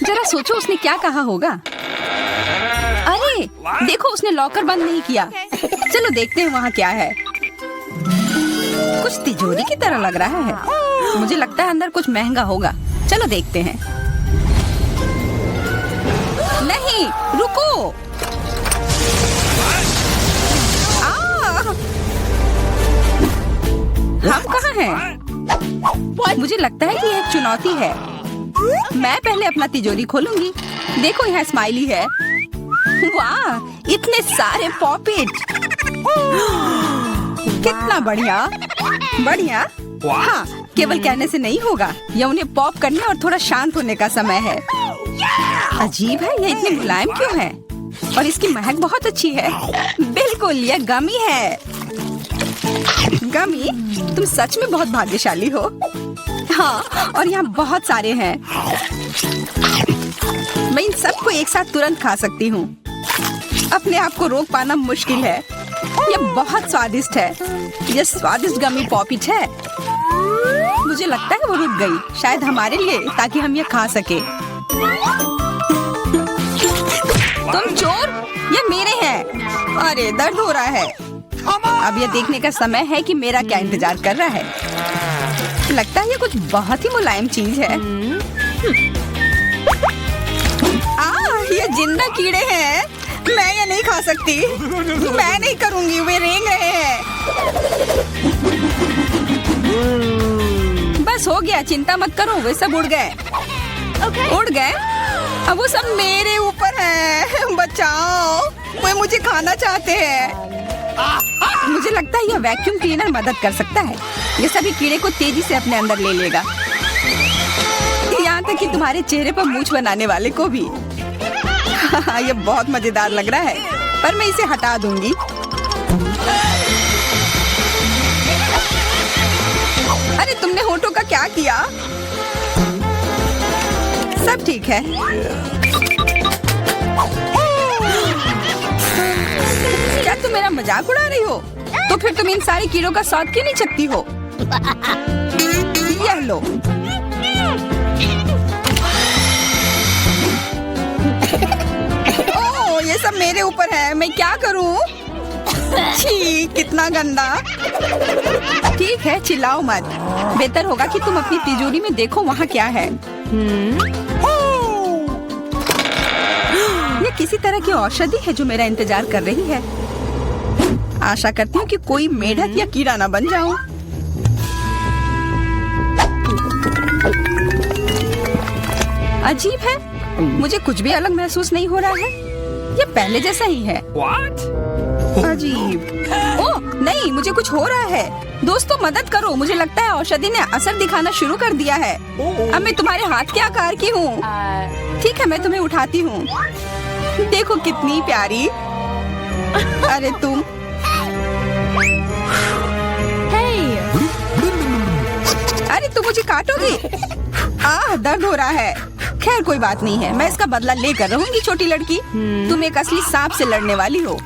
जरा सोचो उसने क्या कहा होगा। अरे देखो, उसने लॉकर बंद नहीं किया। चलो देखते हैं वहाँ क्या है। कुछ तिजोरी की तरह लग रहा है। मुझे लगता है अंदर कुछ महंगा होगा। चलो देखते हैं। नहीं, रुको। हम कहाँ हैं? मुझे लगता है कि यह एक चुनौती है। मैं पहले अपना तिजोरी खोलूंगी। देखो, यहाँ स्माइली है। वाह, इतने सारे पॉपिट। कितना बढ़िया। बढ़िया। हाँ, केवल कहने से नहीं होगा। यह उन्हें पॉप करने और थोड़ा शांत होने का समय है। अजीब है, यह इतनी मुलायम क्यों है? और इसकी महक बहुत अच्छी है। बिल्कुल, यह गमी है। गमी, तुम सच में बहुत भाग्यशाली हो। हाँ, और यहाँ बहुत सारे हैं। मैं इन सबको एक साथ तुरंत खा सकती हूँ। अपने आप को रोक पाना मुश्किल है। यह बहुत स्वादिष्ट है। यह स्वादिष्ट गमी पॉपिट है। मुझे लगता है वो रुक गई, शायद हमारे लिए, ताकि हम यह खा सके। तुम चोर, ये मेरे हैं। अरे दर्द हो रहा है। अब यह देखने का समय है कि मेरा क्या इंतजार कर रहा है। लगता है ये कुछ बहुत ही मुलायम चीज है। ये जिंदा कीड़े हैं। मैं ये नहीं खा सकती। मैं नहीं करूंगी, वे रेंग रहे हैं। बस हो गया, चिंता मत करो, वे सब उड़ गए। उड़ गए? अब वो सब मेरे ऊपर है। बचाओ, वे मुझे खाना चाहते हैं। मुझे लगता है यह वैक्यूम क्लीनर मदद कर सकता है। ये सभी कीड़े को तेजी से अपने अंदर ले लेगा, यहाँ तक कि तुम्हारे चेहरे पर मूंछ बनाने वाले को भी। ये बहुत मजेदार लग रहा है, पर मैं इसे हटा दूंगी। अरे तुमने होठों का क्या किया? सब ठीक है। क्या तुम मेरा मजाक उड़ा रही हो? तो फिर तुम इन सारे कीड़ों का स्वाद क्यों नहीं चखती हो? यह लो। ओह, ये सब मेरे ऊपर है। मैं क्या करूं? छी, कितना गंदा। ठीक है, चिल्लाओ मत। बेहतर होगा कि तुम अपनी तिजोरी में देखो वहाँ क्या है। ये किसी तरह की औषधि है जो मेरा इंतजार कर रही है। आशा करती हूँ कि कोई मेढक या कीड़ा ना बन जाऊं। अजीब है, मुझे कुछ भी अलग महसूस नहीं हो रहा है। ये पहले जैसा ही है। अजीब। ओह नहीं, मुझे कुछ हो रहा है। दोस्तों मदद करो, मुझे लगता है औषधि ने असर दिखाना शुरू कर दिया है। अब मैं तुम्हारे हाथ के आकार की हूँ। ठीक है, मैं तुम्हें उठाती हूँ। देखो कितनी प्यारी। अरे तुम। अरे तुम मुझे काटोगी? दर्द हो रहा है। खैर कोई बात नहीं है, मैं इसका बदला लेकर रहूंगी। छोटी लड़की, तुम एक असली सांप से लड़ने वाली हो।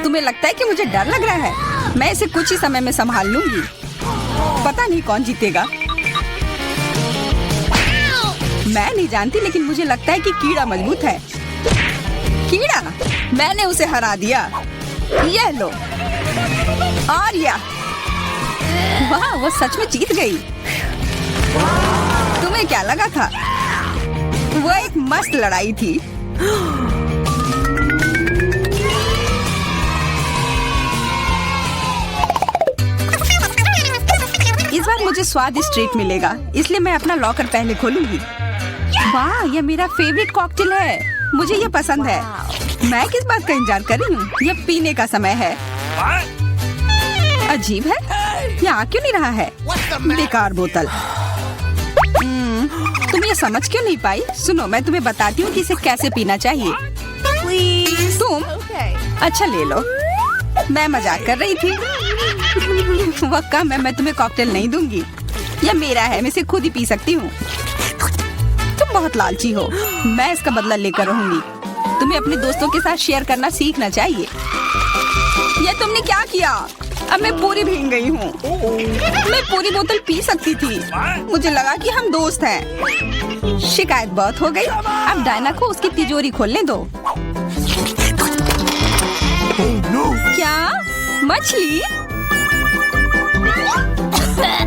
तुम्हें लगता है कि मुझे डर लग रहा है? मैं इसे कुछ ही समय में संभाल लूंगी। पता नहीं कौन जीतेगा। मैं नहीं जानती, लेकिन मुझे लगता है कि कीड़ा मजबूत है। कीड़ा, मैंने उसे हरा दिया। यह लो। और यह, वाह, वो सच में जीत गई। तुम्हें क्या लगा था? वो एक मस्त लड़ाई थी। इस बार मुझे स्वादिष्ट ट्रीट मिलेगा, इसलिए मैं अपना लॉकर पहले खोलूंगी। वाह, यह मेरा फेवरेट कॉकटेल है। मुझे यह पसंद है। मैं किस बात का इंतजार कर रही हूँ? यह पीने का समय है। अजीब है, यह आ क्यों नहीं रहा है? बेकार बोतल। तुम ये समझ क्यों नहीं पाई? सुनो, मैं तुम्हें बताती हूँ कि इसे कैसे पीना चाहिए। तुम अच्छा ले लो। मैं मजाक कर रही थी। वह कम है, मैं तुम्हें कॉकटेल नहीं दूंगी। यह मेरा है, मैं इसे खुद ही पी सकती हूँ। तुम बहुत लालची हो। मैं इसका बदला लेकर रहूंगी। तुम्हें अपने दोस्तों के साथ शेयर करना सीखना चाहिए। यह तुमने क्या किया? अब मैं पूरी भीग गई हूँ। मैं पूरी बोतल पी सकती थी। मुझे लगा कि हम दोस्त हैं। शिकायत बहुत हो गई। अब डायना को उसकी तिजोरी खोलने दो। क्या मछली?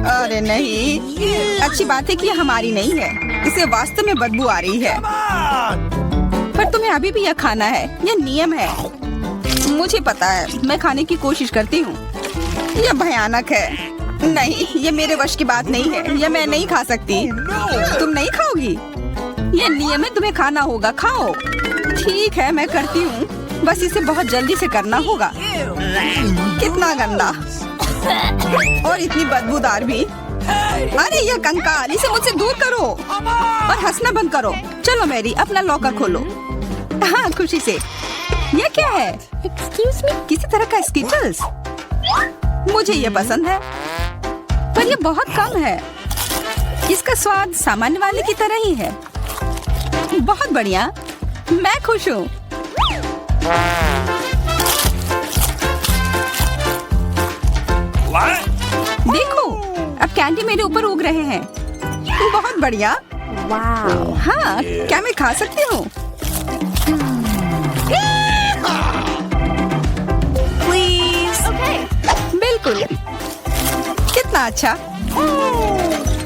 अरे नहीं, अच्छी बात है कि ये हमारी नहीं है। इसे वास्तव में बदबू आ रही है। पर तुम्हें अभी भी यह खाना है, यह नियम है। मुझे पता है, मैं खाने की कोशिश करती हूँ। यह भयानक है। नहीं, ये मेरे वश की बात नहीं है। यह मैं नहीं खा सकती। तुम नहीं खाओगी? यह नियम है, तुम्हें खाना होगा। खाओ। ठीक है, मैं करती हूँ। बस इसे बहुत जल्दी से करना होगा। कितना गंदा और इतनी बदबूदार भी। अरे यह कंकाल, इसे मुझसे दूर करो और हंसना बंद करो। चलो मैरी, अपना लॉकर खोलो। हाँ, खुशी से। यह क्या है? एक्सक्यूज मी, किसी तरह का स्किटल्स। मुझे ये पसंद है, पर यह बहुत कम है। इसका स्वाद सामान्य वाले की तरह ही है। बहुत बढ़िया, मैं खुश हूँ। देखो, अब कैंडी मेरे ऊपर उग रहे हैं। बहुत बढ़िया। हाँ, क्या मैं खा सकती हूँ? बिल्कुल। कितना अच्छा।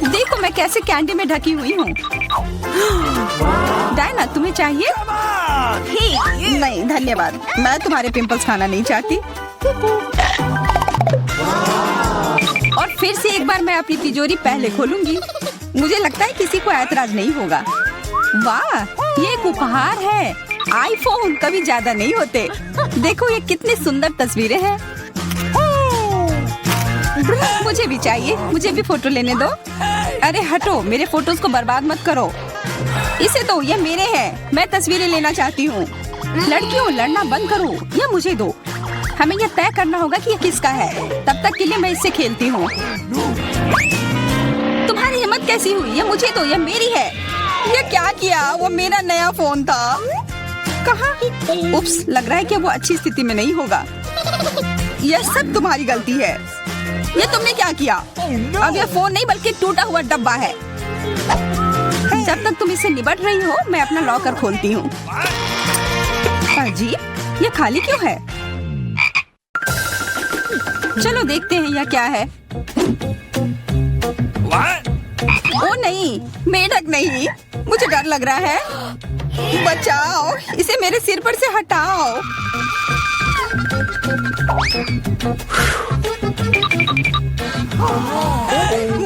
देखो मैं कैसे कैंडी में ढकी हुई हूँ। डायना, तुम्हें चाहिए? नहीं धन्यवाद, मैं तुम्हारे पिंपल्स खाना नहीं चाहती। और फिर से एक बार मैं अपनी तिजोरी पहले खोलूंगी। मुझे लगता है किसी को ऐतराज नहीं होगा। वाह, ये एक उपहार है। आईफोन कभी ज्यादा नहीं होते। देखो ये कितनी सुंदर तस्वीरें हैं। मुझे भी चाहिए, मुझे भी फोटो लेने दो। अरे हटो, मेरे फोटोज को बर्बाद मत करो। इसे दो, ये मेरे हैं। मैं तस्वीरें लेना चाहती हूँ। लड़कियों, लड़ना बंद करो, यह मुझे दो। हमें यह तय करना होगा कि यह किसका है। तब तक के लिए मैं इससे खेलती हूँ। तुम्हारी हिम्मत कैसी हुई? यह मुझे दो, यह मेरी है। यह क्या किया? वो मेरा नया फोन था। कहाँ? उप्स, लग रहा है कि वो अच्छी स्थिति में नहीं होगा। यह सब तुम्हारी गलती है। यह तुमने क्या किया? अब यह फोन नहीं बल्कि टूटा हुआ डब्बा है। जब तक तुम इससे निपट रही हो, मैं अपना लॉकर खोलती हूँ। अजीब, यह खाली क्यों है? चलो देखते हैं यह क्या है। ओ नहीं, मेढक नहीं। मुझे डर लग रहा है। बचाओ, इसे मेरे सिर पर से हटाओ।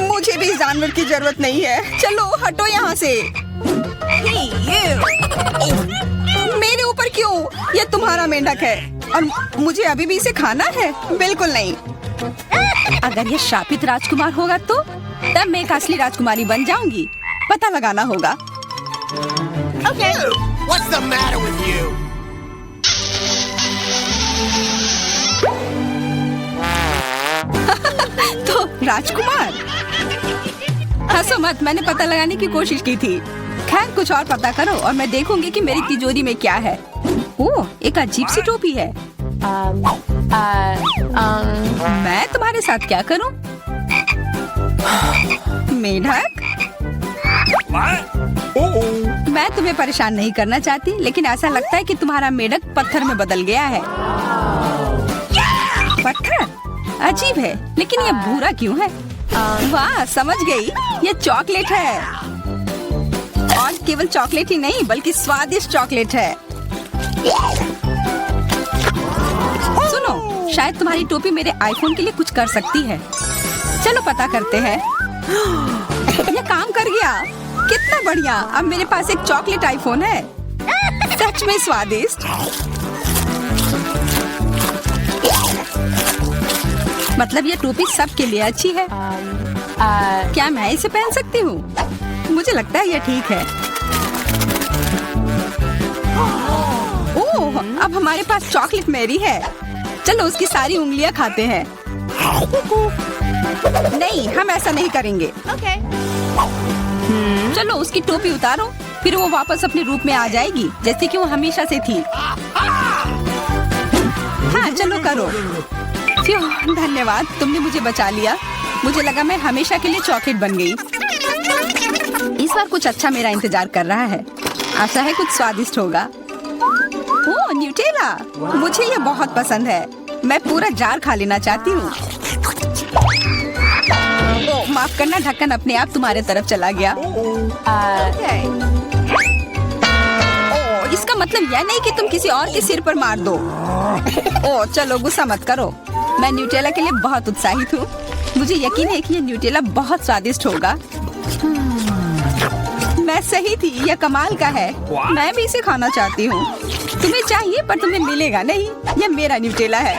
मुझे भी जानवर की जरूरत नहीं है। चलो हटो यहाँ से। मेरे ऊपर क्यों? यह तुम्हारा मेंढक है और मुझे अभी भी इसे खाना है? बिल्कुल नहीं। अगर यह शापित राजकुमार होगा तो तब मैं एक असली राजकुमारी बन जाऊंगी। पता लगाना होगा। Okay. What's the matter with you? तो राजकुमार, हंसो मत, मैंने पता लगाने की कोशिश की थी। खैर कुछ और पता करो और मैं देखूंगी कि मेरी तिजोरी में क्या है। ओह, एक अजीब सी टोपी है। मैं तुम्हारे साथ क्या करूं? मेढक, मैं तुम्हें परेशान नहीं करना चाहती, लेकिन ऐसा लगता है कि तुम्हारा मेढक पत्थर में बदल गया है। पत्थर? अजीब है, लेकिन ये भूरा क्यों है? वाह, समझ गई, ये चॉकलेट है। और केवल चॉकलेट ही नहीं बल्कि स्वादिष्ट चॉकलेट है। सुनो, शायद तुम्हारी टोपी मेरे आईफोन के लिए कुछ कर सकती है। चलो पता करते हैं। ये काम कर गया। कितना बढ़िया, अब मेरे पास एक चॉकलेट आईफोन है। सच में स्वादिष्ट। मतलब ये टोपी सबके लिए अच्छी है। क्या मैं इसे पहन सकती हूँ? मुझे लगता है ये ठीक है। ओह, अब हमारे पास चॉकलेट मैरी है। चलो उसकी सारी उंगलियां खाते हैं। नहीं, हम ऐसा नहीं करेंगे। चलो उसकी टोपी उतारो, फिर वो वापस अपने रूप में आ जाएगी जैसे कि वो हमेशा से थी। हाँ चलो करो। फ्यू, धन्यवाद, तुमने मुझे बचा लिया। मुझे लगा मैं हमेशा के लिए चॉकलेट बन गई। इस बार कुछ अच्छा मेरा इंतजार कर रहा है। आशा है कुछ स्वादिष्ट होगा। ओह, न्यूटेला, मुझे ये बहुत पसंद है। मैं पूरा जार खा लेना चाहती हूँ। ओह, माफ करना, ढक्कन अपने आप तुम्हारे तरफ चला गया। ओह, इसका मतलब यह नहीं कि तुम किसी और के सिर पर मार दो। ओह, चलो गुस्सा मत करो। मैं न्यूटेला के लिए बहुत उत्साहित हूँ। मुझे यकीन है कि ये न्यूटेला बहुत स्वादिष्ट होगा। मैं सही थी, यह कमाल का है। मैं भी इसे खाना चाहती हूँ। तुम्हें चाहिए पर तुम्हें मिलेगा नहीं। यह मेरा न्यूटेला है।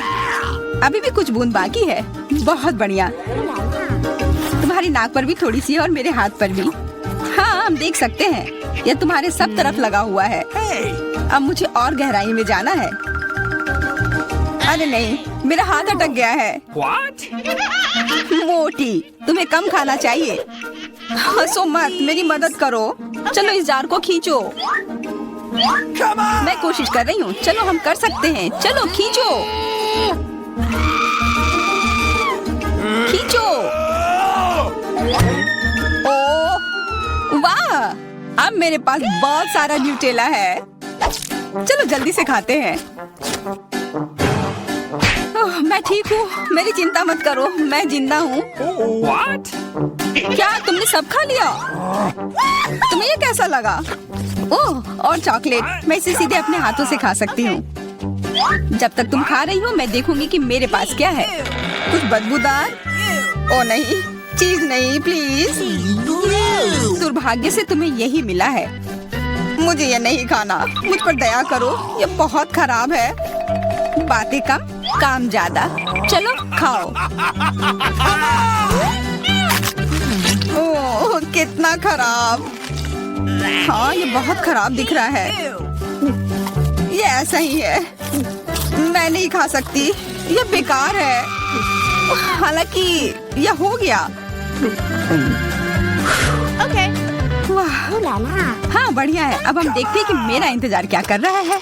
अभी भी कुछ बूंद बाकी है। बहुत बढ़िया। तुम्हारी नाक पर भी थोड़ी सी है और मेरे हाथ पर भी। हाँ, हम देख सकते हैं। यह तुम्हारे सब तरफ लगा हुआ है। अब मुझे और गहराई में जाना है। अरे नहीं, मेरा हाथ अटक गया है। मोटी, तुम्हें कम खाना चाहिए। हंसो मत, मेरी मदद करो। चलो इस जार को खींचो। मैं कोशिश कर रही हूँ। चलो हम कर सकते हैं। चलो खींचो, खींचो। ओह वाह, अब मेरे पास बहुत सारा न्यूटेला है। चलो जल्दी से खाते हैं। ओह, मैं ठीक हूँ, मेरी चिंता मत करो, मैं जिंदा हूँ। क्या तुमने सब खा लिया? तुम्हें ये कैसा लगा? ओह, और चॉकलेट, मैं इसे सीधे अपने हाथों से खा सकती हूँ। जब तक तुम खा रही हो मैं देखूंगी कि मेरे पास क्या है। कुछ बदबूदार? ओ नहीं, चीज नहीं, प्लीज। दुर्भाग्य से तुम्हें यही मिला है। मुझे ये नहीं खाना, मुझ पर दया करो, ये बहुत खराब है। बातें कम, काम ज्यादा। चलो खाओ। ओह, कितना खराब। हाँ, ये बहुत खराब दिख रहा है। ये ऐसा ही है, मैं नहीं खा सकती, ये बेकार है। हालांकि यह हो गया। Okay. वाह, Ooh la la. हाँ बढ़िया है। अब हम देखते हैं कि मेरा इंतजार क्या कर रहा है।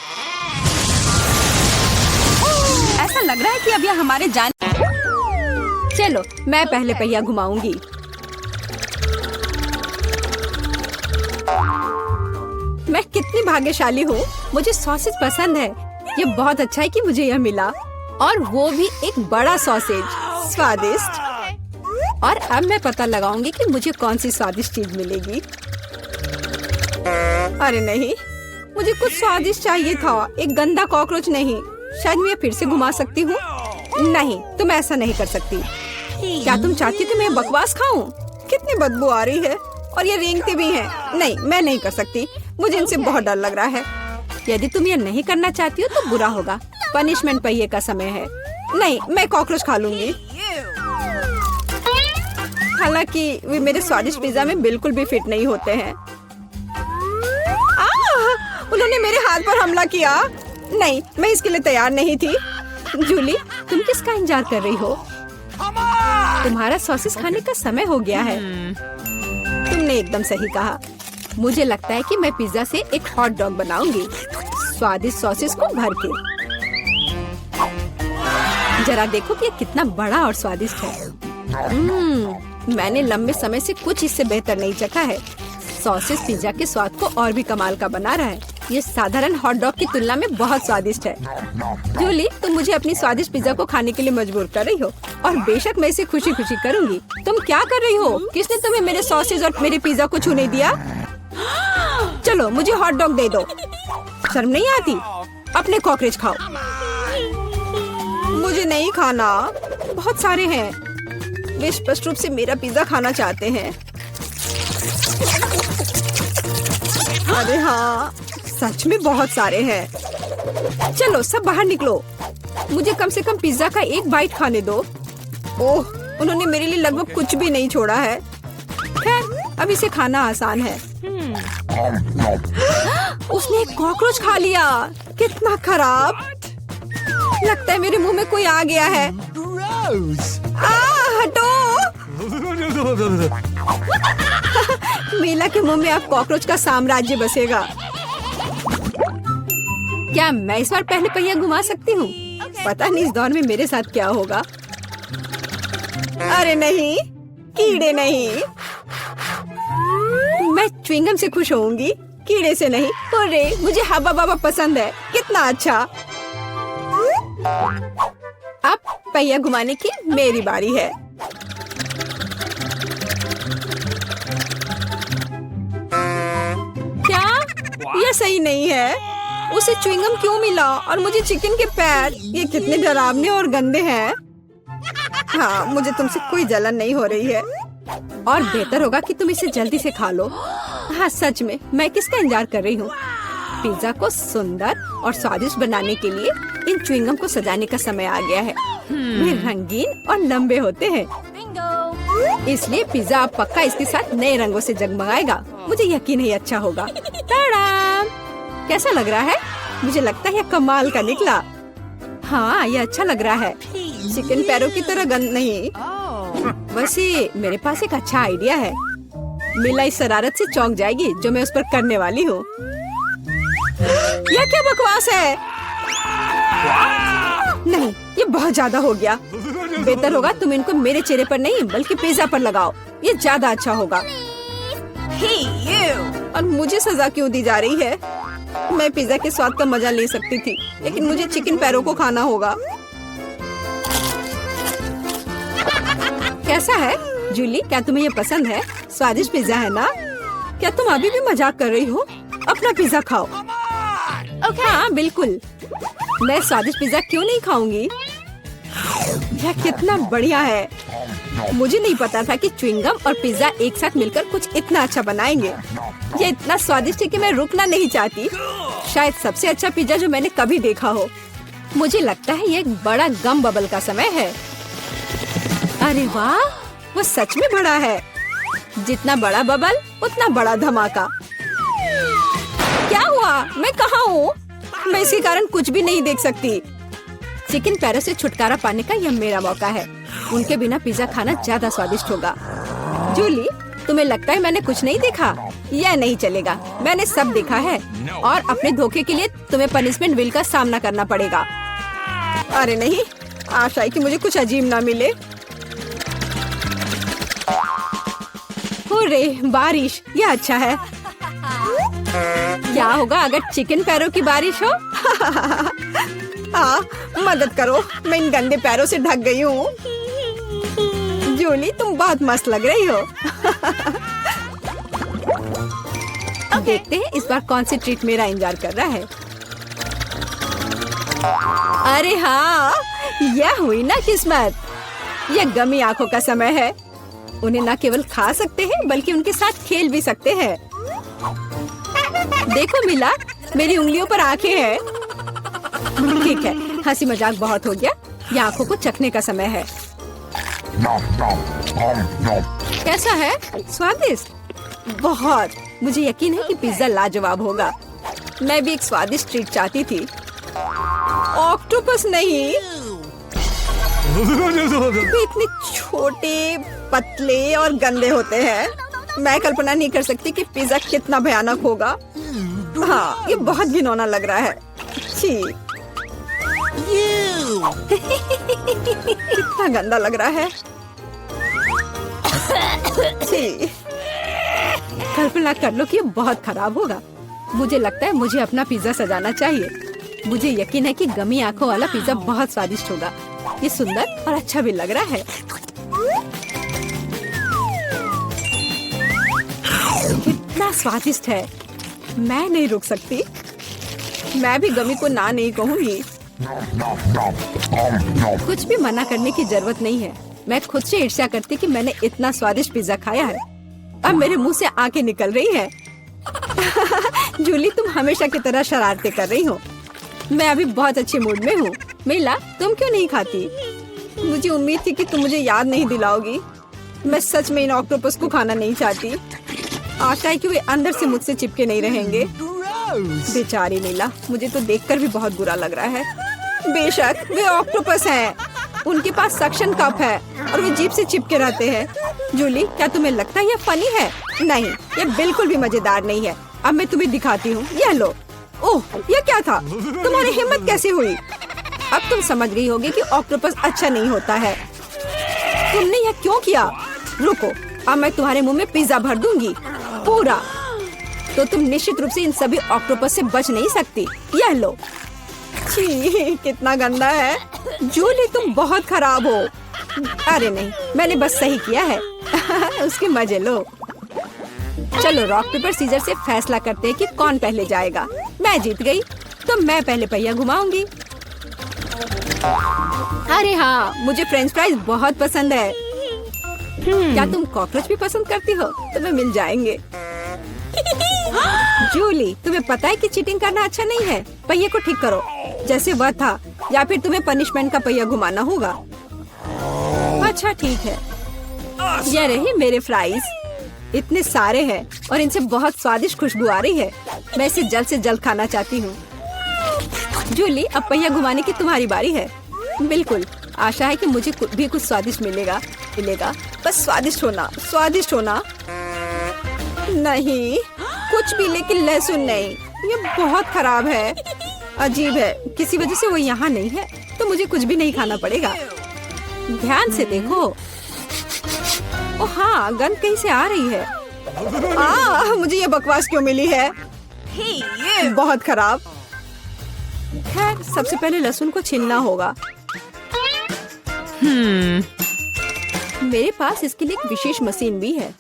ऐसा लग रहा है कि अब यह हमारे जान। चलो मैं पहले पहिया घुमाऊंगी। मैं कितनी भाग्यशाली हूँ, मुझे सॉसेज पसंद है। ये बहुत अच्छा है कि मुझे यह मिला, और वो भी एक बड़ा सॉसेज। स्वादिष्ट। और अब मैं पता लगाऊंगी कि मुझे कौन सी स्वादिष्ट चीज मिलेगी। अरे नहीं, मुझे कुछ स्वादिष्ट चाहिए था, एक गंदा कॉकरोच नहीं। शायद मैं फिर से घुमा सकती हूँ। नहीं, तुम ऐसा नहीं कर सकती। क्या तुम चाहती हो कि मैं बकवास खाऊं? कितनी बदबू आ रही है, और ये रेंगते भी हैं। नहीं, मैं नहीं कर सकती, मुझे इनसे बहुत डर लग रहा है। यदि तुम ये नहीं करना चाहती हो तो बुरा होगा। पनिशमेंट पहिए का समय है। नहीं, मैं कॉकरोच खा लूंगी। हालांकि वे मेरे स्वादिष्ट पिज्जा में बिल्कुल भी फिट नहीं होते हैं। उन्होंने मेरे हाथ पर हमला किया। नहीं, मैं इसके लिए तैयार नहीं थी। जूली, तुम किसका इंतजार कर रही हो? तुम्हारा सॉसेस खाने का समय हो गया है। तुमने एकदम सही कहा। मुझे लगता है कि मैं पिज्जा से एक हॉट डॉग बनाऊंगी, स्वादिष्ट सॉसेस को भर के। जरा देखो कि ये कितना बड़ा और स्वादिष्ट है। मैंने लंबे समय से कुछ इससे बेहतर नहीं चखा है। सॉसेस पिज्जा के स्वाद को और भी कमाल का बना रहा है। ये साधारण हॉट डॉग की तुलना में बहुत स्वादिष्ट है। जूली, तुम मुझे अपनी स्वादिष्ट पिज्जा को खाने के लिए मजबूर कर रही हो, और बेशक मैं इसे खुशी खुशी करूंगी। तुम क्या कर रही हो? किसने तुम्हें मेरे सॉसेज और मेरे पिज्जा को छूने दिया? चलो मुझे हॉट डॉग दे दो। शर्म नहीं आती? अपने कॉकरोच खाओ। मुझे नहीं खाना, बहुत सारे हैं। वे स्पष्ट रूप से मेरा पिज्जा खाना चाहते हैं। अरे हाँ, सच में बहुत सारे हैं। चलो सब बाहर निकलो, मुझे कम से कम पिज्जा का एक बाइट खाने दो। ओह, उन्होंने मेरे लिए लगभग कुछ भी नहीं छोड़ा है। खैर, अब इसे खाना आसान है। उसने एक कॉकरोच खा लिया। कितना खराब। लगता है मेरे मुंह में कोई आ गया है। हटो। मीला के मुंह में अब कॉकरोच का साम्राज्य बसेगा। क्या मैं इस बार पहले पहिया घुमा सकती हूँ? पता नहीं इस दौर में मेरे साथ क्या होगा। अरे नहीं, कीड़े नहीं। मैं च्युइंगम से खुश होऊंगी, कीड़े से नहीं। अरे मुझे हब्बा बब्बा पसंद है, कितना अच्छा। अब पहिया घुमाने की मेरी बारी है। क्या यह सही नहीं है? उसे च्युइंगम क्यों मिला और मुझे चिकन के पैर? ये कितने डरावने और गंदे हैं। हाँ, मुझे तुमसे कोई जलन नहीं हो रही है और बेहतर होगा कि तुम इसे जल्दी से खा लो। हाँ सच में, मैं किसका इंतजार कर रही हूँ? पिज्जा को सुंदर और स्वादिष्ट बनाने के लिए इन च्युइंगम को सजाने का समय आ गया है। वे रंगीन और लंबे होते हैं, इसलिए पिज्जा अब पक्का इसके साथ नए रंगों से जगमगाएगा। मुझे यकीन है अच्छा होगा। टाडाम! कैसा लग रहा है? मुझे लगता है यह कमाल का निकला। हाँ, यह अच्छा लग रहा है। चिकन पैरों की तरह गंद नहीं। वैसे मेरे पास एक अच्छा आइडिया है। मिला इस शरारत से चौंक जाएगी जो मैं उस पर करने वाली हूँ। यह क्या बकवास है? नहीं, ये बहुत ज्यादा हो गया। बेहतर होगा तुम इनको मेरे चेहरे पर नहीं बल्कि पिज्जा पर लगाओ, ये ज्यादा अच्छा होगा। और मुझे सजा क्यों दी जा रही है? मैं पिज्जा के स्वाद का मजा ले सकती थी, लेकिन मुझे चिकन पैरों को खाना होगा। कैसा है जूली, क्या तुम्हें ये पसंद है? स्वादिष्ट पिज्जा है ना? क्या तुम अभी भी मजाक कर रही हो? अपना पिज्जा खाओ। हाँ बिल्कुल, मैं स्वादिष्ट पिज्जा क्यों नहीं खाऊंगी? यह कितना बढ़िया है। मुझे नहीं पता था कि च्युइंगम और पिज्जा एक साथ मिलकर कुछ इतना अच्छा बनाएंगे। ये इतना स्वादिष्ट है कि मैं रुकना नहीं चाहती। शायद सबसे अच्छा पिज्जा जो मैंने कभी देखा हो। मुझे लगता है ये एक बड़ा गम बबल का समय है। अरे वाह, वो सच में बड़ा है। जितना बड़ा बबल उतना बड़ा धमाका। क्या हुआ? मैं कहाँ हूँ? मैं इसके कारण कुछ भी नहीं देख सकती। चिकन पैरों से छुटकारा पाने का यह मेरा मौका है। उनके बिना पिज्जा खाना ज्यादा स्वादिष्ट होगा। जूली, तुम्हें लगता है मैंने कुछ नहीं देखा? यह नहीं चलेगा, मैंने सब देखा है और अपने धोखे के लिए तुम्हें पनिशमेंट बिल का सामना करना पड़ेगा। अरे नहीं, आशा है कि मुझे कुछ अजीब ना मिले। हुर्रे, बारिश, यह अच्छा है। क्या होगा अगर चिकन पैरों की बारिश हो? हाँ, मदद करो, मैं इन गंदे पैरों से ढक गई हूँ। जूली, तुम बहुत मस्त लग रही हो। देखते हैं इस बार कौन सी ट्रीट मेरा इंतजार कर रहा है। अरे हाँ, यह हुई ना किस्मत। यह गमी आंखों का समय है। उन्हें न केवल खा सकते हैं बल्कि उनके साथ खेल भी सकते हैं। देखो मिला, मेरी उंगलियों पर आंखें हैं। ठीक है, हंसी मजाक बहुत हो गया। ये आंखों को चखने का समय है। कैसा है? स्वादिष्ट? बहुत। मुझे यकीन है कि पिज्जा लाजवाब होगा। मैं भी एक स्वादिष्ट ट्रीट चाहती थी। ऑक्टोपस नहीं। वे इतने छोटे, पतले और गंदे होते हैं। मैं कल्पना नहीं कर सकती कि पिज्जा कितना भयानक होगा। हाँ, ये बहुत घिनौना लग रहा है। छी, कितना गंदा लग रहा है। छी, कल्पना कर लो कि ये बहुत खराब होगा। मुझे लगता है मुझे अपना पिज्जा सजाना चाहिए। मुझे यकीन है कि गमी आंखों वाला पिज्जा बहुत स्वादिष्ट होगा। ये सुंदर और अच्छा भी लग रहा है। कितना स्वादिष्ट है। मैं नहीं रुक सकती। मैं भी गमी को ना नहीं कहूँगी। कुछ भी मना करने की जरूरत नहीं है। मैं खुद से ईर्ष्या करती कि मैंने इतना स्वादिष्ट पिज्जा खाया है। अब मेरे मुंह से आंखें निकल रही हैं। जूली, तुम हमेशा की तरह शरारतें कर रही हो। मैं अभी बहुत अच्छे मूड में हूँ। मिला, तुम क्यों नहीं खाती? मुझे उम्मीद थी कि तुम मुझे याद नहीं दिलाओगी। मैं सच में इन ऑक्टोपस को खाना नहीं चाहती। आशा है कि वे अंदर से मुझसे चिपके नहीं रहेंगे। बेचारी नीला, मुझे तो देखकर भी बहुत बुरा लग रहा है। बेशक वे ऑक्टोपस हैं। उनके पास सक्शन कप है और वे जीभ से चिपके रहते हैं। जूली, क्या तुम्हें लगता है यह फनी है? नहीं, यह बिल्कुल भी मजेदार नहीं है। अब मैं तुम्हें दिखाती हूँ। यह लो। ओह, यह क्या था? तुम्हारी हिम्मत कैसे हुई? अब तुम समझ गई होगी कि ऑक्टोपस अच्छा नहीं होता है। तुमने यह क्यों किया? रुको, अब मैं तुम्हारे मुंह में पिज्जा भर दूंगी पूरा। तो तुम निश्चित रूप से इन सभी ऑक्टोपस से बच नहीं सकती। यह लो। छी, कितना गंदा है। जूली, तुम बहुत खराब हो। अरे नहीं, मैंने बस सही किया है। उसके मजे लो। चलो रॉक पेपर सीजर से फैसला करते हैं कि कौन पहले जाएगा। मैं जीत गई तो मैं पहले पहिया घुमाऊंगी। अरे हाँ, मुझे फ्रेंच फ्राइज बहुत पसंद है। क्या तुम कॉकरोच भी पसंद करती हो? तुम्हें मिल जाएंगे। जूली, तुम्हें पता है कि चीटिंग करना अच्छा नहीं है। पहिए को ठीक करो जैसे वह था, या फिर तुम्हें पनिशमेंट का पहिया घुमाना होगा। अच्छा ठीक है। ये रहे मेरे फ्राइज। इतने सारे हैं और इनसे बहुत स्वादिष्ट खुशबू आ रही है। मैं इसे जल्द से जल्द खाना चाहती हूँ। जूली, अब पहिया घुमाने की तुम्हारी बारी है। बिल्कुल, आशा है कि मुझे भी कुछ स्वादिष्ट मिलेगा। बस स्वादिष्ट होना। नहीं, कुछ भी, लेकिन लहसुन नहीं। ये बहुत खराब है। अजीब है, किसी वजह से वो यहाँ नहीं है तो मुझे कुछ भी नहीं खाना पड़ेगा। ध्यान से देखो। ओ हाँ, गंध कहीं से आ रही है। मुझे ये बकवास क्यों मिली है? बहुत खराब। खैर, सबसे पहले लहसुन को छीलना होगा। मेरे पास इसके लिए एक विशेष मशीन भी है।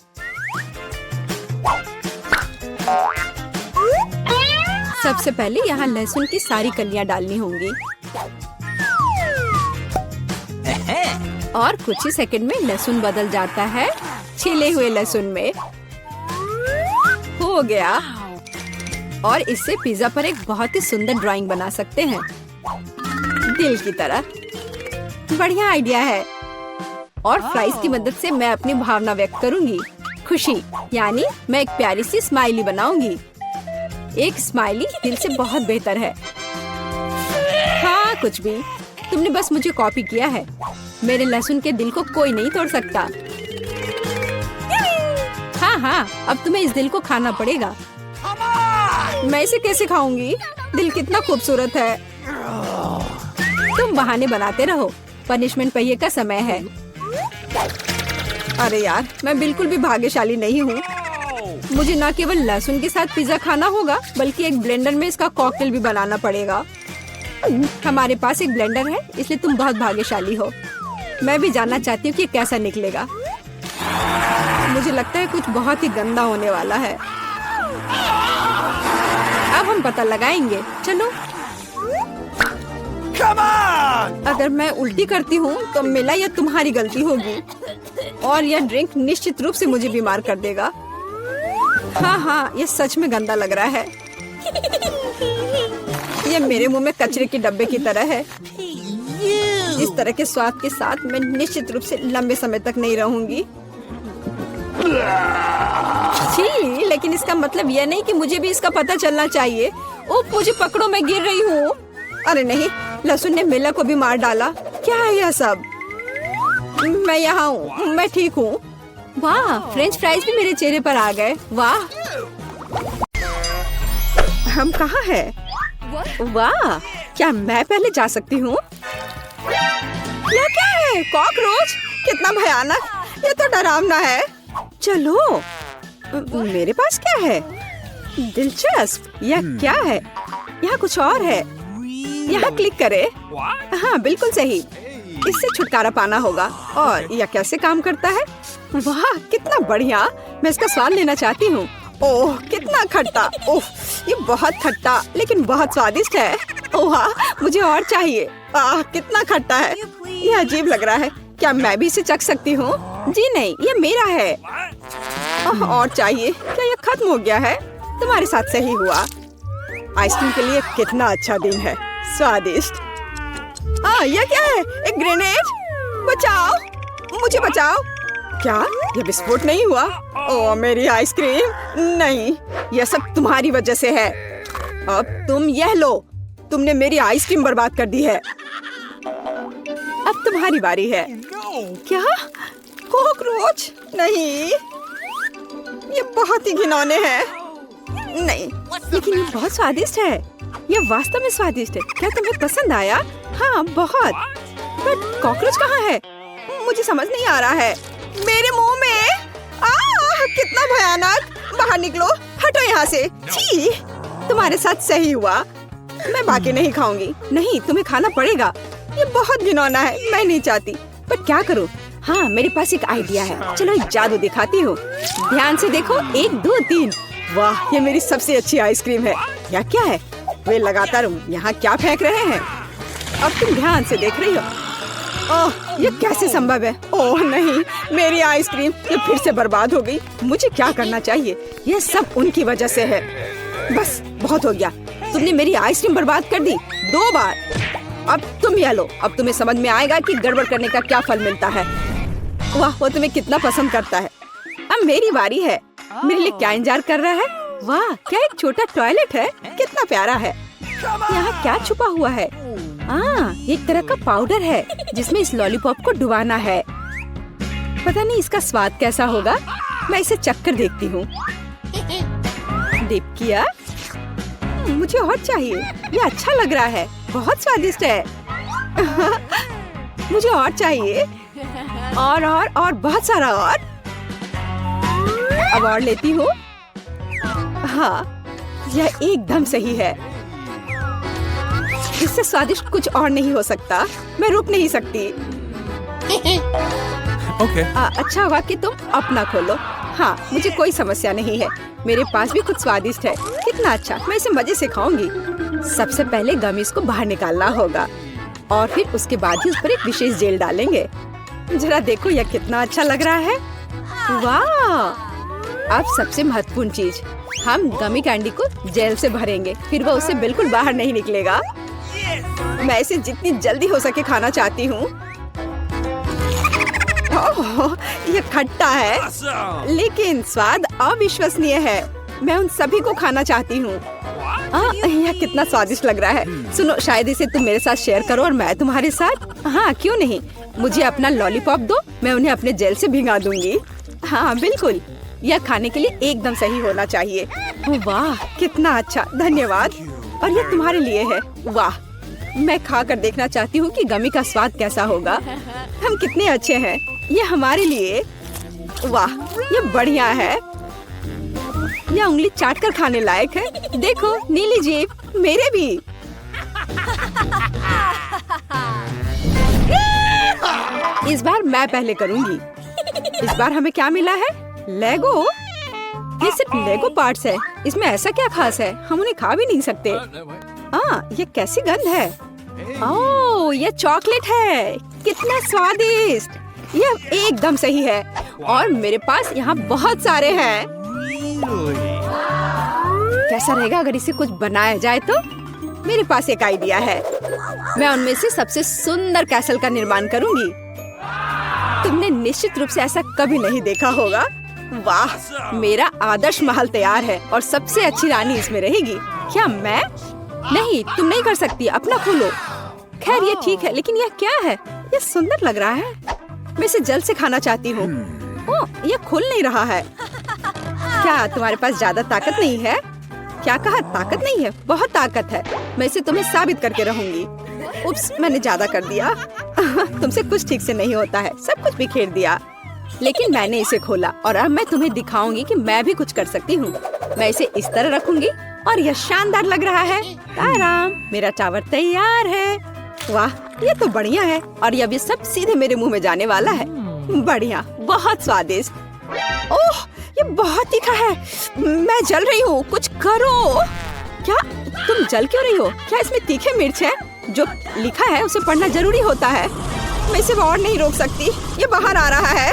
सबसे पहले यहाँ लहसुन की सारी कलियां डालनी होंगी और कुछ ही सेकंड में लहसुन बदल जाता है छिले हुए लहसुन में। हो गया। और इससे पिज्जा पर एक बहुत ही सुंदर ड्राइंग बना सकते हैं, दिल की तरह। बढ़िया आइडिया है। और फ्राइज की मदद से मैं अपनी भावना व्यक्त करूंगी। खुशी, यानी मैं एक प्यारी सी स्माइली बनाऊंगी। एक स्माइली दिल से बहुत बेहतर है। हाँ, कुछ भी। तुमने बस मुझे कॉपी किया है। मेरे लहसुन के दिल को कोई नहीं तोड़ सकता। हाँ, अब तुम्हें इस दिल को खाना पड़ेगा। मैं इसे कैसे खाऊंगी? दिल कितना खूबसूरत है। तुम बहाने बनाते रहो। पनिशमेंट पहिए का समय है। अरे यार, मैं बिल्कुल भी भाग्यशाली नहीं हूँ। मुझे न केवल लहसुन के साथ पिज्जा खाना होगा, बल्कि एक ब्लेंडर में इसका कॉकटेल भी बनाना पड़ेगा। हमारे पास एक ब्लेंडर है, इसलिए तुम बहुत भाग्यशाली हो। मैं भी जानना चाहती हूँ कि कैसा निकलेगा। मुझे लगता है कुछ बहुत ही गंदा होने वाला है। अब हम पता लगाएंगे। चलो। Come on! अगर मैं उल्टी करती हूँ तो मेरा या तुम्हारी गलती होगी और यह ड्रिंक निश्चित रूप से मुझे बीमार कर देगा। हाँ, ये सच में गंदा लग रहा है। ये मेरे मुंह में कचरे के डब्बे की तरह है। इस तरह के स्वाद के साथ मैं निश्चित रूप से लंबे समय तक नहीं रहूंगी। छी, लेकिन इसका मतलब यह नहीं कि मुझे भी इसका पता चलना चाहिए। ओह, मुझे पकड़ो, मैं गिर रही हूँ। अरे नहीं, लहसुन ने मिला को भी मार डाला। क्या है यह सब? मैं यहाँ हूँ, मैं ठीक हूँ। वाह, फ्रेंच फ्राइज भी मेरे चेहरे पर आ गए। वाह, हम कहाँ हैं? वाह, क्या मैं पहले जा सकती हूँ? यह क्या है? कॉकरोच? कितना भयानक! यह तो डरावना है। चलो, मेरे पास क्या है? दिलचस्प। यह क्या है? यहाँ कुछ और है। यहाँ क्लिक करे। हाँ, बिल्कुल सही। इससे छुटकारा पाना होगा। और यह कैसे काम करता है? वाह, कितना बढ़िया! मैं इसका स्वाद लेना चाहती हूँ। ओह, कितना खट्टा! ओह, ये बहुत खट्टा लेकिन बहुत स्वादिष्ट है। ओह, मुझे और चाहिए। कितना खट्टा है! यह अजीब लग रहा है। क्या मैं भी इसे चख सकती हूँ? जी नहीं, ये मेरा है। और चाहिए। क्या यह खत्म हो गया है? तुम्हारे साथ सही हुआ। आइसक्रीम के लिए कितना अच्छा दिन है। स्वादिष्ट। यह क्या है? एक ग्रेनेड! बचाओ, मुझे बचाओ। क्या यह विस्फोट नहीं हुआ? ओह, मेरी आइसक्रीम! नहीं, यह सब तुम्हारी वजह से है। अब तुम यह लो। तुमने मेरी आइसक्रीम बर्बाद कर दी है। अब तुम्हारी बारी है। क्या? कॉकरोच? नहीं, ये बहुत ही घिनौने हैं। नहीं, लेकिन ये बहुत स्वादिष्ट है। यह वास्तव में स्वादिष्ट है। क्या तुम्हें पसंद आया? हाँ बहुत। पर कॉकरोच कहाँ है? मुझे समझ नहीं आ रहा है। मेरे मुंह में। कितना भयानक। बाहर निकलो, हटो यहाँ से। छी, तुम्हारे साथ सही हुआ। मैं बाकी नहीं खाऊंगी। नहीं, तुम्हें खाना पड़ेगा। ये बहुत घिनौना है, मैं नहीं चाहती। पर क्या करूँ? हाँ, मेरे पास एक आइडिया है। चलो एक जादू दिखाती हूँ। ध्यान से देखो, 1 2 3। वाह, ये मेरी सबसे अच्छी आइसक्रीम है। यह क्या है? वे लगातार यहाँ क्या फेंक रहे हैं? अब तुम ध्यान से देख रही हो। ओह, ये कैसे संभव है? ओह नहीं, मेरी आइसक्रीम ये फिर से बर्बाद हो गई। मुझे क्या करना चाहिए? यह सब उनकी वजह से है। बस बहुत हो गया। तुमने मेरी आइसक्रीम बर्बाद कर दी 2 बार। अब तुम यह लो। अब तुम्हें समझ में आएगा कि गड़बड़ करने का क्या फल मिलता है। वाह, वो तुम्हें कितना पसंद करता है। अब मेरी बारी है। मेरे लिए क्या इंतजार कर रहा है? वाह, क्या एक छोटा टॉयलेट है। कितना प्यारा है। यहाँ क्या छुपा हुआ है? एक तरह का पाउडर है जिसमें इस लॉलीपॉप को डुबाना है। पता नहीं इसका स्वाद कैसा होगा। मैं इसे चखकर देखती हूँ। डिप किया। मुझे और चाहिए। ये अच्छा लग रहा है, बहुत स्वादिष्ट है। मुझे और चाहिए। और बहुत सारा और। अब और लेती हूँ। हाँ, यह एकदम सही है। इससे स्वादिष्ट कुछ और नहीं हो सकता। मैं रुक नहीं सकती। Okay. अच्छा हुआ कि तुम अपना खोलो। हाँ, मुझे कोई समस्या नहीं है। मेरे पास भी कुछ स्वादिष्ट है। कितना अच्छा, मैं इसे मजे से खाऊंगी। सबसे पहले गमीज को बाहर निकालना होगा और फिर उसके बाद ही उस पर एक विशेष जेल डालेंगे। जरा देखो, यह कितना अच्छा लग रहा है। वाह! अब सबसे महत्वपूर्ण चीज, हम गमी कैंडी को जेल से भरेंगे, फिर वह उससे बिल्कुल बाहर नहीं निकलेगा। मैं इसे जितनी जल्दी हो सके खाना चाहती हूँ। ओह, ये खट्टा है लेकिन स्वाद अविश्वसनीय है। मैं उन सभी को खाना चाहती हूँ। यह कितना स्वादिष्ट लग रहा है। सुनो, शायद इसे तुम मेरे साथ शेयर करो और मैं तुम्हारे साथ। हाँ, क्यों नहीं। मुझे अपना लॉलीपॉप दो, मैं उन्हें अपने जेल से भिगा दूंगी। हाँ बिल्कुल, यह खाने के लिए एकदम सही होना चाहिए। वाह, कितना अच्छा, धन्यवाद। और यह तुम्हारे लिए है। वाह, मैं खा कर देखना चाहती हूँ कि गमी का स्वाद कैसा होगा। हम कितने अच्छे हैं। ये हमारे लिए। वाह, ये बढ़िया है। यह उंगली चाट कर खाने लायक है। देखो, नीली जीभ, मेरे भी। इस बार मैं पहले करूंगी। इस बार हमें क्या मिला है? लेगो। ये सिर्फ लेगो पार्ट्स है। इसमें ऐसा क्या खास है? हम उन्हें खा भी नहीं सकते। ये कैसी गंध है? ओह, ये चॉकलेट है। कितना स्वादिष्ट। यह एकदम सही है। और मेरे पास यहाँ बहुत सारे हैं। कैसा रहेगा अगर इसे कुछ बनाया जाए तो? मेरे पास एक आइडिया है। मैं उनमें से सबसे सुंदर कैसल का निर्माण करूंगी। तुमने निश्चित रूप से ऐसा कभी नहीं देखा होगा। वाह, मेरा आदर्श महल तैयार है और सबसे अच्छी रानी इसमें रहेगी। क्या मैं? नहीं, तुम नहीं कर सकती। अपना खोलो। खैर, ये ठीक है, लेकिन यह क्या है? यह सुंदर लग रहा है। मैं इसे जल्द से खाना चाहती हूँ। ओह, यह खुल नहीं रहा है। क्या तुम्हारे पास ज्यादा ताकत नहीं है? क्या कहा? ताकत नहीं है? बहुत ताकत है। मैं इसे तुम्हें साबित करके रहूंगी। उप्स, मैंने ज्यादा कर दिया। तुमसे कुछ ठीक से नहीं होता है। सब कुछ बिखेर दिया। लेकिन मैंने इसे खोला और अब मैं तुम्हें दिखाऊंगी कि मैं भी कुछ कर सकती हूँ। मैं इसे इस तरह रखूंगी और यह शानदार लग रहा है। आराम, मेरा टावर तैयार है। वाह, ये तो बढ़िया है। और अब ये सब सीधे मेरे मुंह में जाने वाला है। बढ़िया, बहुत स्वादिष्ट। ओह, ये बहुत तीखा है। मैं जल रही हूँ, कुछ करो। क्या तुम जल क्यों रही हो? क्या इसमें तीखे मिर्च है? जो लिखा है उसे पढ़ना जरूरी होता है। मैं इसे और नहीं रोक सकती। ये बाहर आ रहा है।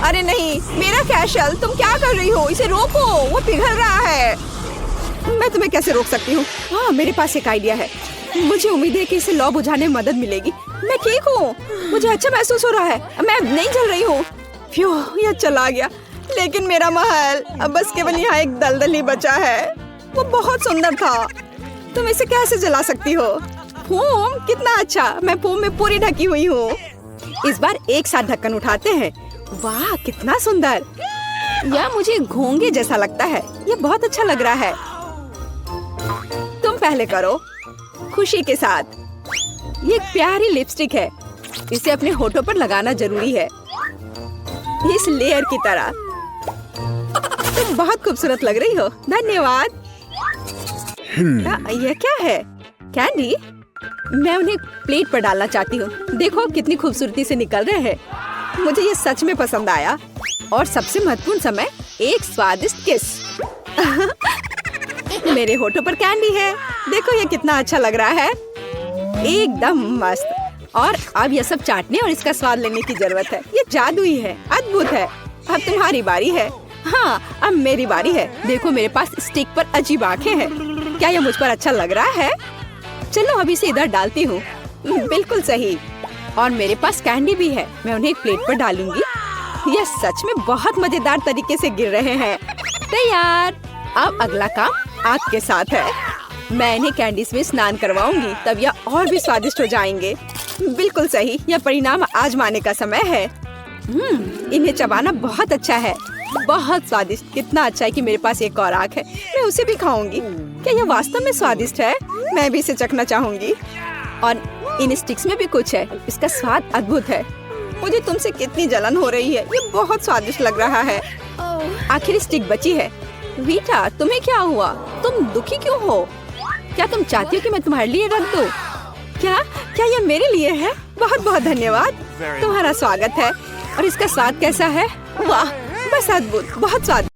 अरे नहीं, मेरा कैशल, तुम क्या कर रही हो? इसे रोको, वो पिघल रहा है। मैं तुम्हें कैसे रोक सकती हूँ? हाँ, मेरे पास एक आइडिया है। मुझे उम्मीद है कि इसे लौ बुझाने में मदद मिलेगी। मैं ठीक हूँ, मुझे अच्छा महसूस हो रहा है। मैं नहीं जल रही हूँ। फ्यू, यह चला गया। लेकिन मेरा महल अब बस केवल यहाँ एक दलदल ही बचा है। वो बहुत सुंदर था। तुम इसे कैसे जला सकती हो? फोम, कितना अच्छा। मैं फोम में पूरी ढकी हुई हूँ। इस बार एक साथ ढक्कन उठाते हैं। वाह, कितना सुंदर। यह मुझे घोंगे जैसा लगता है। यह बहुत अच्छा लग रहा है। तुम पहले करो, खुशी के साथ। ये एक प्यारी लिपस्टिक है। इसे अपने होठों पर लगाना जरूरी है, इस लेयर की तरह। तुम बहुत खूबसूरत लग रही हो। धन्यवाद। यह क्या है? कैंडी? मैं उन्हें प्लेट पर डालना चाहती हूँ। देखो कितनी खूबसूरती से निकल रहे हैं। मुझे ये सच में पसंद आया। और सबसे महत्वपूर्ण समय, एक स्वादिष्ट किस। मेरे होठों पर कैंडी है। देखो ये कितना अच्छा लग रहा है, एकदम मस्त। और अब यह सब चाटने और इसका स्वाद लेने की जरूरत है। ये जादुई है, अद्भुत है। अब तुम्हारी बारी है। हाँ, अब मेरी बारी है। देखो मेरे पास स्टिक पर अजीब आंखें हैं। क्या यह मुझ पर अच्छा लग रहा है? चलो अभी इसे इधर डालती हूँ। बिल्कुल सही। और मेरे पास कैंडी भी है। मैं उन्हें एक प्लेट पर डालूंगी। यह सच में बहुत मजेदार तरीके से गिर रहे हैं। तैयार। अब अगला काम आग के साथ है। मैं इन्हें कैंडीज में स्नान करवाऊंगी, तब यह और भी स्वादिष्ट हो जाएंगे। बिल्कुल सही। यह परिणाम आजमाने का समय है। इन्हें चबाना बहुत अच्छा है, बहुत स्वादिष्ट। कितना अच्छा है कि मेरे पास एक और आँख है। मैं उसे भी खाऊंगी। क्या यह वास्तव में स्वादिष्ट है? मैं भी इसे चखना चाहूंगी। और इन स्टिक्स में भी कुछ है। इसका स्वाद अद्भुत है। मुझे तुमसे कितनी जलन हो रही है। ये बहुत स्वादिष्ट लग रहा है। आखिर स्टिक बची है। वीटा, तुम्हें क्या हुआ? तुम दुखी क्यों हो? क्या तुम चाहती हो कि मैं तुम्हारे लिए रख दूं? क्या ये मेरे लिए है? बहुत बहुत धन्यवाद। तुम्हारा स्वागत है। और इसका स्वाद कैसा है? वाह, बस अद्भुत, बहुत स्वादिष्ट।